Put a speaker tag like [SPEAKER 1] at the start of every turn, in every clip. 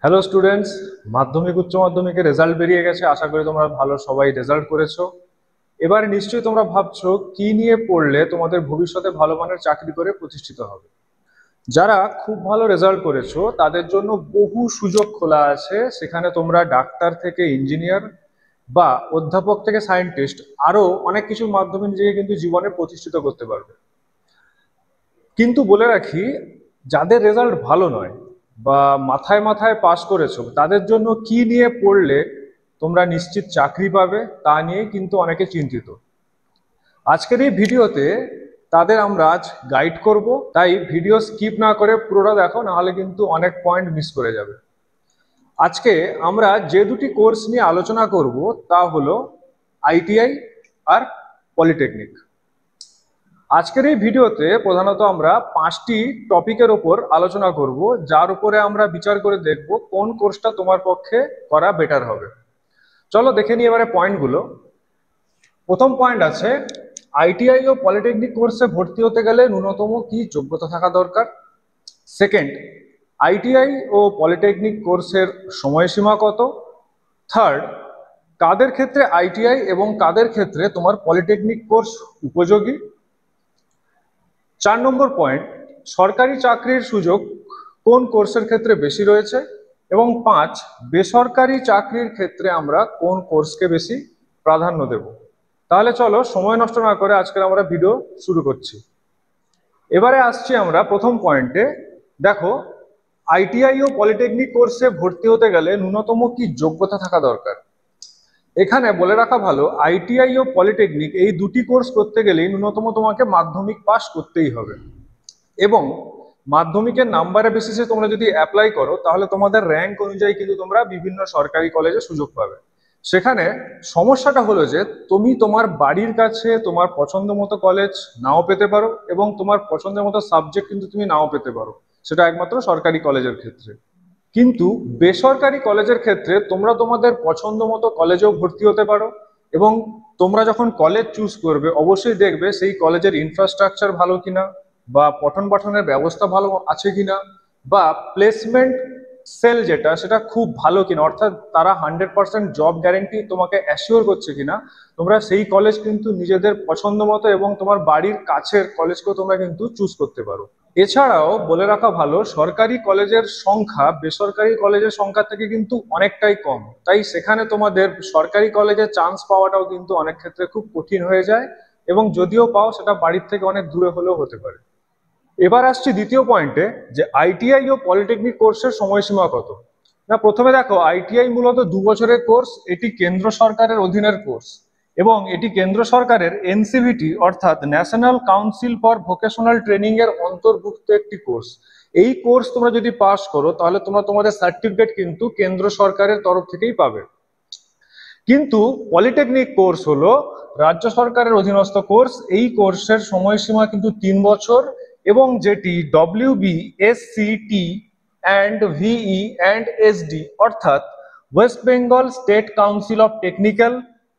[SPEAKER 1] Hello students, মাধ্যমিক উচ্চ মাধ্যমিকের রেজাল্ট বেরিয়ে গেছে। আশা করি তোমরা ভালো সবাই রেজাল্ট করেছো। এবার নিশ্চয়ই তোমরা ভাবছো কি নিয়ে পড়লে তোমাদের ভবিষ্যতে ভালো মানের চাকরি করে প্রতিষ্ঠিত হবে। যারা খুব ভালো রেজাল্ট করেছো তাদের জন্য বহু সুযোগ খোলা আছে। সেখানে তোমরা ডাক্তার থেকে ইঞ্জিনিয়ার বা অধ্যাপক থেকে সায়েন্টিস্ট আরো অনেক কিছুর মাধ্যমে নিজেকে কিন্তু জীবনে প্রতিষ্ঠিত করতে পারবে। কিন্তু বলে রাখি, যাদের রেজাল্ট ভালো নয় বা মাথায় মাথায় পাশ করেছো তাদের জন্য কি নিয়ে পড়লে তোমরা নিশ্চিত চাকরি পাবে তা নিয়ে কিন্তু অনেকে চিন্তিত। আজকের এই ভিডিওতে তাদের আমরা আজ গাইড করব, তাই ভিডিও স্কিপ না করে পুরোটা দেখো, নাহলে কিন্তু অনেক পয়েন্ট মিস করে যাবে। আজকে আমরা যে দুটি কোর্স নিয়ে আলোচনা করব তা হলো আইটিআই আর পলিটেকনিক। আজকের এই ভিডিওতে প্রধানত আমরা 5টি টপিকের ওপর আলোচনা করব, যার উপরে আমরা বিচার করে দেখব কোন কোর্সটা তোমার পক্ষে করা বেটার হবে। চলো দেখে নিই এবারে পয়েন্টগুলো। প্রথম পয়েন্ট আছে, আইটিআই ও পলিটেকনিক কোর্সে ভর্তি হতে গেলে ন্যূনতম কি যোগ্যতা থাকা দরকার। সেকেন্ড, আইটিআই ও পলিটেকনিক কোর্সের সময়সীমা কত। থার্ড, কাদের ক্ষেত্রে আইটিআই এবং কাদের ক্ষেত্রে তোমার পলিটেকনিক কোর্স উপযোগী। 4 নম্বর পয়েন্ট, সরকারি চাকরির সুযোগ কোন কোর্সের ক্ষেত্রে বেশি রয়েছে। এবং 5, বেসরকারি চাকরির ক্ষেত্রে আমরা কোন কোর্সকে বেশি প্রাধান্য দেব। তাহলে চলো সময় নষ্ট না করে আজকের আমরা ভিডিও শুরু করছি। এবারে আসছি আমরা প্রথম পয়েন্টে। দেখো, আইটিআই ও পলিটেকনিক কোর্সে ভর্তি হতে গেলে ন্যূনতম কি যোগ্যতা থাকা দরকার। এখানে বলে রাখা ভালো, আইটিআই ও পলিটেকনিক এই দুটি কোর্স করতে গেলেই ন্যূনতম তোমাকে মাধ্যমিক পাস করতেই হবে। এবং মাধ্যমিকের নাম্বারের বেসিসে তোমরা যদি অ্যাপ্লাই করো তাহলে তোমাদের র্যাঙ্ক অনুযায়ী কিন্তু তোমরা বিভিন্ন সরকারি কলেজে সুযোগ পাবে। সেখানে সমস্যাটা হলো যে তুমি তোমার বাড়ির কাছে তোমার পছন্দ মতো কলেজ নাও পেতে পারো, এবং তোমার পছন্দের মতো সাবজেক্ট কিন্তু তুমি নাও পেতে পারো, সেটা একমাত্র সরকারি কলেজের ক্ষেত্রে। কিন্তু বেসরকারি কলেজের ক্ষেত্রে তোমরা তোমাদের পছন্দ মতো কলেজেও ভর্তি হতে পারো, এবং তোমরা যখন কলেজ চুজ করবে অবশ্যই দেখবে সেই কলেজের ইনফ্রাস্ট্রাকচার ভালো কিনা, বা পঠন পাঠনের ব্যবস্থা ভালো আছে কিনা, বা প্লেসমেন্ট সেল যেটা সেটা খুব ভালো কিনা, অর্থাৎ তারা 100% জব গ্যারেন্টি তোমাকে অ্যাসিওর করছে কিনা। তোমরা সেই কলেজ কিন্তু নিজেদের পছন্দ মতো এবং তোমার বাড়ির কাছের কলেজকেও তোমরা কিন্তু চুজ করতে পারো। এছাড়াও বলে রাখা ভালো, সরকারি কলেজের সংখ্যা বেসরকারি কলেজের সংখ্যা থেকে কিন্তু অনেকটাই কম, তাই সেখানে তোমাদের সরকারি কলেজে চান্স পাওয়াটাও কিন্তু অনেক ক্ষেত্রে খুব কঠিন হয়ে যায়, এবং যদিও পাও সেটা বাড়ির থেকে অনেক দূরে হলেও হতে পারে। এবার আসছি দ্বিতীয় পয়েন্টে, যে আইটিআই ও পলিটেকনিক কোর্সের সময়সীমা কত। না, প্রথমে দেখো, আইটিআই মূলত 2 বছরের কোর্স। এটি কেন্দ্র সরকারের অধীনের কোর্স, এবং এটি কেন্দ্র সরকারের এনসিভিটি অর্থাৎ national council for vocational training এর অন্তর্ভুক্ত একটি কোর্স। এই কোর্স তোমরা যদি পাস করো তাহলে তোমরা তোমাদের সার্টিফিকেট কিন্তু কেন্দ্র সরকারের তরফ থেকেই পাবে। কিন্তু পলিটেকনিক কোর্স হলো রাজ্য সরকারের অধীনস্থ কোর্স। এই কোর্সের সময়সীমা কিন্তু 3 বছর, এবং যেটি WB, SCT and VE and SD অর্থাৎ West Bengal State Council of Technical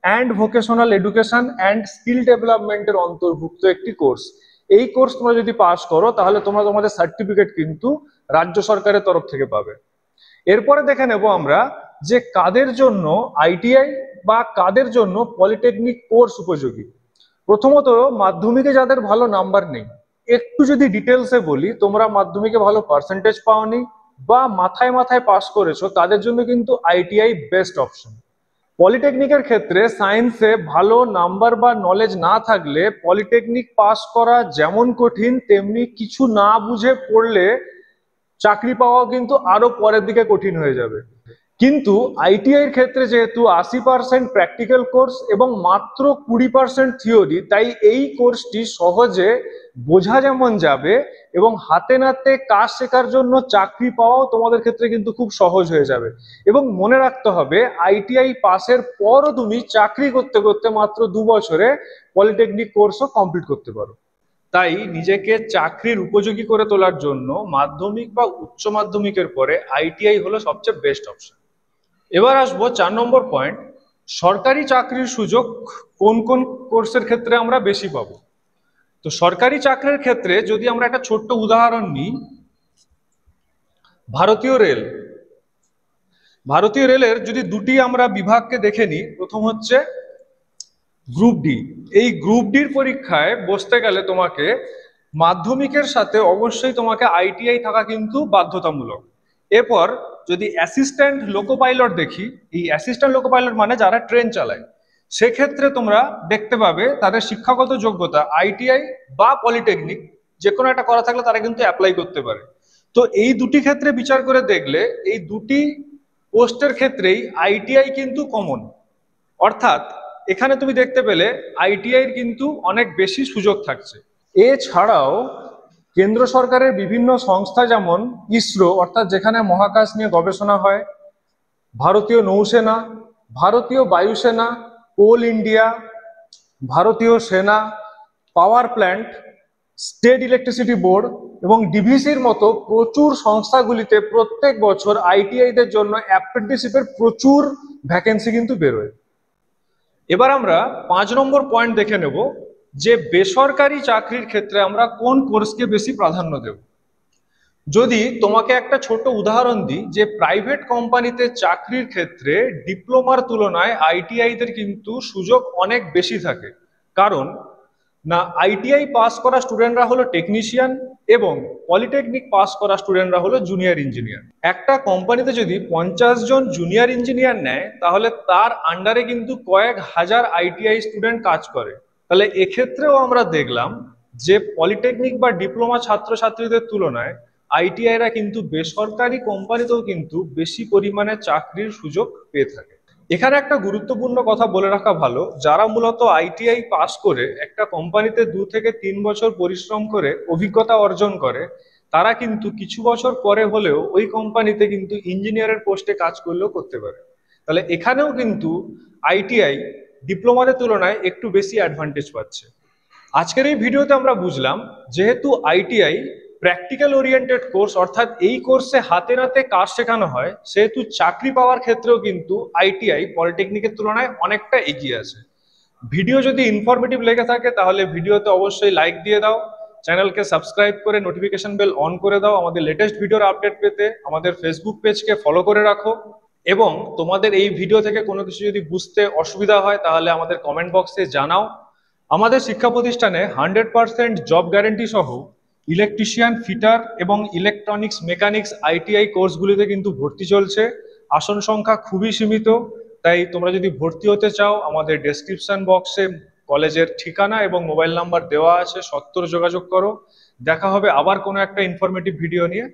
[SPEAKER 1] and Vocational Education and Skill ডেভেলপমেন্টের অন্তর্ভুক্ত একটি কোর্স। এই কোর্স তোমরা যদি পাস করো তাহলে তোমরা তোমাদের সার্টিফিকেট কিন্তু রাজ্য সরকারের তরফ থেকে পাবে। এরপরে দেখে নেব আমরা যে কাদের জন্য আইটিআই বা কাদের জন্য পলিটেকনিক কোর্স উপযোগী। প্রথমত, মাধ্যমিকে যাদের ভালো নাম্বার নেই, একটু যদি ডিটেলসে বলি, তোমরা মাধ্যমিকে ভালো পার্সেন্টেজ পাওনি বা মাথায় মাথায় পাস করেছো, তাদের জন্য কিন্তু আইটিআই বেস্ট অপশন। পলিটেকনিকের ক্ষেত্রে সায়েন্সে ভালো নাম্বার বা নলেজ না থাকলে পলিটেকনিক পাস করা যেমন কঠিন, তেমনি কিছু না বুঝে পড়লে চাকরি পাওয়া কিন্তু আরো পরের দিকে কঠিন হয়ে যাবে। কিন্তু আইটিআই এর ক্ষেত্রে যেহেতু 80% প্র্যাকটিক্যাল কোর্স এবং মাত্র 20% থিওরি, তাই এই কোর্সটি সহজে বোঝা যেমন যাবে এবং হাতে নাতে কাজ শেখার জন্য চাকরি পাওয়াও তোমাদের ক্ষেত্রে কিন্তু খুব সহজ হয়ে যাবে। এবং মনে রাখতে হবে, আইটিআই পাসের পরও তুমি চাকরি করতে করতে মাত্র 2 বছরে পলিটেকনিক কোর্সও কমপ্লিট করতে পারো। তাই নিজেকে চাকরির উপযোগী করে তোলার জন্য মাধ্যমিক বা উচ্চ মাধ্যমিকের পরে আইটিআই হলো সবচেয়ে বেস্ট অপশন। এবার আসবো 4 নম্বর পয়েন্ট, সরকারি চাকরির সুযোগ কোন কোন কোর্সের ক্ষেত্রে আমরা বেশি পাবো। তো সরকারি চাকরির ক্ষেত্রে যদি আমরা একটা ছোট্ট উদাহরণ নিই, ভারতীয় রেল, ভারতীয় রেলের যদি দুটি আমরা বিভাগকে দেখে নিই, প্রথম হচ্ছে গ্রুপ ডি। এই গ্রুপ ডির পরীক্ষায় বসতে গেলে তোমাকে মাধ্যমিকের সাথে অবশ্যই তোমাকে আইটিআই থাকা কিন্তু বাধ্যতামূলক। এরপর যদি অ্যাসিস্ট্যান্ট লোকো পাইলট দেখি, এই অ্যাসিস্ট্যান্ট লোকো পাইলট মানে যারা ট্রেন চালায়, সেক্ষেত্রে তোমরা দেখতে পাবে তাদের শিক্ষাগত যোগ্যতা আইটিআই বা পলিটেকনিক যে কোনো একটা করা থাকলে তারা কিন্তু অ্যাপ্লাই করতে পারে। তো এই দুটি ক্ষেত্রে বিচার করে দেখলে এই দুটি পোস্টের ক্ষেত্রেই আইটিআই কিন্তু কমন, অর্থাৎ এখানে তুমি দেখতে পেলে আইটিআই কিন্তু অনেক বেশি সুযোগ থাকছে। এছাড়াও কেন্দ্র সরকারের বিভিন্ন সংস্থা যেমন ইসরো, অর্থাৎ যেখানে মহাকাশ নিয়ে গবেষণা হয়, ভারতীয় নৌসেনা, ভারতীয় বায়ুসেনা, কোল ইন্ডিয়া, ভারতীয় সেনা, power plant, state electricity board এবং ডিভিসির মতো প্রচুর সংস্থাগুলিতে প্রত্যেক বছর আইটিআইদের জন্য অ্যাপ্রেন্টিসশিপের প্রচুর ভ্যাকেন্সি কিন্তু বেরোয়। এবার আমরা 5 নম্বর পয়েন্ট দেখে নেব যে বেসরকারি চাকরির ক্ষেত্রে আমরা কোন কোর্সকে বেশি প্রাধান্য দেব। যদি তোমাকে একটা ছোট উদাহরণ দিই, যে প্রাইভেট কোম্পানিতে চাকরির ক্ষেত্রে ডিপ্লোমার তুলনায় আইটিআইদের কিন্তু সুযোগ অনেক বেশি থাকে। কারণ না, আইটিআই পাস করা স্টুডেন্টরা হলো টেকনিশিয়ান এবং পলিটেকনিক পাস করা স্টুডেন্টরা হলো জুনিয়র ইঞ্জিনিয়ার। একটা কোম্পানিতে যদি 50 জন জুনিয়র ইঞ্জিনিয়ার নেয়, তাহলে তার আন্ডারে কিন্তু কয়েক হাজার আইটিআই স্টুডেন্ট কাজ করে। তাহলে এক্ষেত্রেও আমরা দেখলাম যে পলিটেকনিক বা ডিপ্লোমা ছাত্রছাত্রীদের তুলনায় আইটিআইরা কিন্তু বেসরকারি কোম্পানিতেও কিন্তু বেশি পরিমাণে চাকরির সুযোগ পেয়ে থাকে। এখানে একটা গুরুত্বপূর্ণ কথা বলে রাখা ভালো, যারা মূলত আইটিআই পাস করে একটা কোম্পানিতে 2 থেকে 3 বছর পরিশ্রম করে অভিজ্ঞতা অর্জন করে, তারা কিন্তু কিছু বছর পরে হলেও ওই কোম্পানিতে কিন্তু ইঞ্জিনিয়ারের পোস্টে কাজ করলেও করতে পারে। তাহলে এখানেও কিন্তু আইটিআই ডিপ্লোমাদের তুলনায় একটু বেশি অ্যাডভান্টেজ পাচ্ছে। আজকের এই ভিডিওতে আমরা বুঝলাম, যেহেতু আইটিআই প্র্যাকটিক্যাল ওরিয়েন্টেড কোর্স, অর্থাৎ এই কোর্সে হাতে নাতে কাজ শেখানো হয়, সেহেতু চাকরি পাওয়ার ক্ষেত্রেও কিন্তু আইটিআই পলিটেকনিকের তুলনায় অনেকটা এগিয়ে আছে। ভিডিও যদি ইনফরমেটিভ লেগে থাকে তাহলে ভিডিওতে অবশ্যই লাইক দিয়ে দাও, চ্যানেলকে সাবস্ক্রাইব করে নোটিফিকেশন বেল অন করে দাও আমাদের লেটেস্ট ভিডিওর আপডেট পেতে, আমাদের ফেসবুক পেজকে ফলো করে রাখো এবং তোমাদের এই ভিডিও থেকে কোনো কিছু যদি বুঝতে অসুবিধা হয় তাহলে আমাদের কমেন্ট বক্সে জানাও। আমাদের শিক্ষা প্রতিষ্ঠানে 100% জব গ্যারেন্টি সহ ইলেকট্রিশিয়ান, ফিটার এবং ইলেকট্রনিক্স, মেকানিক্স, আইটিআই কোর্সগুলিতে কিন্তু ভর্তি চলছে। আসন সংখ্যা খুবই সীমিত, তাই তোমরা যদি ভর্তি হতে চাও আমাদের ডেসক্রিপশন বক্সে কলেজের ঠিকানা এবং মোবাইল নাম্বার দেওয়া আছে, সত্বর যোগাযোগ করো। দেখা হবে আবার কোনো একটা ইনফরমেটিভ ভিডিও নিয়ে।